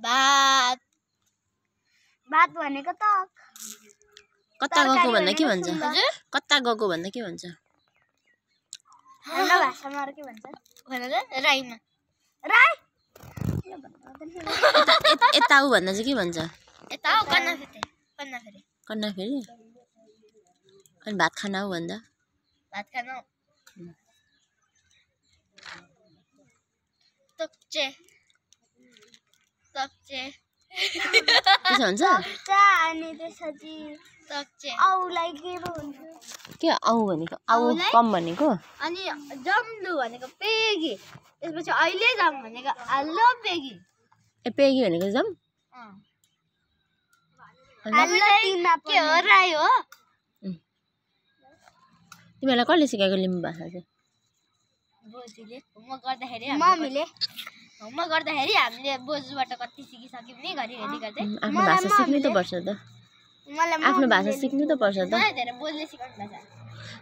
भात भात भनेको त कता गएको भन्दा के भन्छ? कता गएको भन्दा के भन्छ? हाम्रो भाषामा अरु के भन्छ? भन त राईमा। राई यता उ भन्दा चाहिँ के भन्छ? यता उ कन्ना फेरि। कन्ना फेरि। कन्ना फेरि? अनि भात खाना उ भन्दा? भात खाना तक्चे तक्चे त्यसो भन्छ? तक्चा अनि त्यसपछि तक्चे आउलाई के भन्छ? के आउ भनेको? आउ कम भनेको? अनि जम्लु भनेको पेगी। त्यसपछि अहिले जाम भनेको आल्लो पेगी। ए पेगी भनेको जम? आल्लो तिमा के हो राई हो? तिमीलाई कसले सिकाएको लिम्बू भाषा चाहिँ? बोजूले होमवर्क गर्दाखेरि मम्मीले होमवर्क गर्दाखेरि हामीले बोजूबाट कति सिकिसक्यौँ नि घरिघरि गर्दै। आफ्नो भाषा सिक्नु त पर्छ त। आफ्नो भाषा सिक्नु त पर्छ त। मलाई धेरै बोजूले सिकाउनु भएको छ।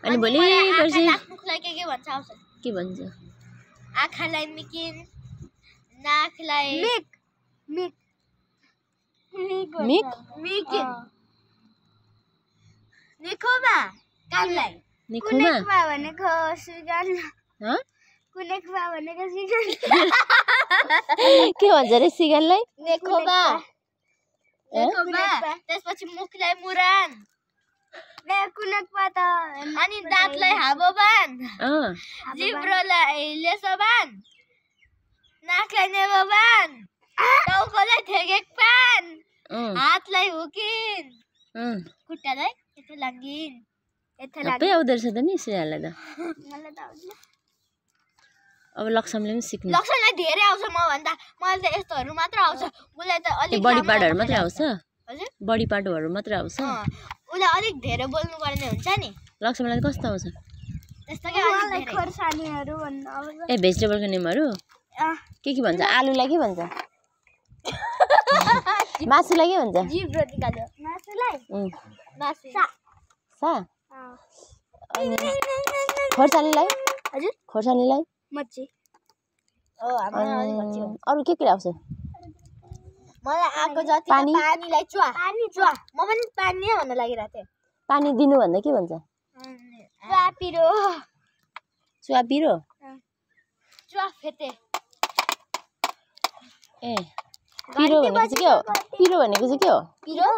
अनि भोलि पर्सि मुखलाई के भन्छ आउँछ? के भन्छ? आँखालाई मिकिन, नाकलाई मिक मिक मिक मिकिन, निखोमा कानलाई निखोमा भनेको सिगान ह कुनेखमा भनेको सिगान के भन्छ रे सिगानलाई? नेखोमा नेखोमा त्यसपछि मुखलाई मुरान ले कुनेखमा त अनि दाँतलाई हाबोबान जिब्रोलाई लेसोबान नाकलाई नेबोबान टाउकोलाई थेगेकपान हातलाई हुकिन खुट्टालाई यता लागिन सबै आउँदो रहेछ त नि श्रेयालाई त। मलाई त आउँदैन। अब लक्ष्मले पनि सिक्नु। लक्ष्मलाई धेरै आउँछ म भन्दा। मलाई त यस्तोहरू मात्र आउँछ। उलाई त अलिक बडी पार्टहरु मात्र आउँछ? हजुर बडी पार्टहरु मात्र आउँछ? उलाई अलिक धेरै बोल्नु पर्ने हुन्छ नि। लक्ष्मलाई कस्तो आउँछ? त्यस्तै अलिक खोर्सानीहरु भन्न आउँछ। ए भेजिटेबलको नेमहरु? के भन्छ? आलुलाई के भन्छ? मासुलाई के भन्छ? जिब्रो निकाल्यो। मासुलाई? मासु। सा? अनि खोर्सानीलाई? हजुर खोर्सानीलाई? मच्छी। हाम्रो मच्छी हो। अरु के आउँछ? मलाई आको जति पानीलाई चुवा। पानी चुवा। म पनि पानी भन्न लागिरहेको थिएँ। पानी दिनु भन्दा के भन्छ? चुवा पिरो। चुवा पिरो? चुवा फेटे। ए पिरो भनेको चाहिँ के हो? पिरो भनेको चाहिँ के हो? पिरो?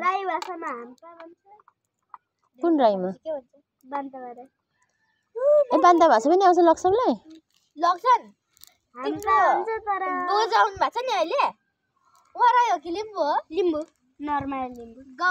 राई भाषामा हाम्पा भन्छ। कुन राईमा? के भन्छ? बान्ताबारे। ए बान्ता भाषा पनि आउँछ लक्ष्मलाई? लक्ष्मण तिम्रो भन्छ तर बोजाउनु भएको छ नि अहिले? वराई हो कि लिम्बू हो? लिम्बू नर्मल लिम्बू। गाउँ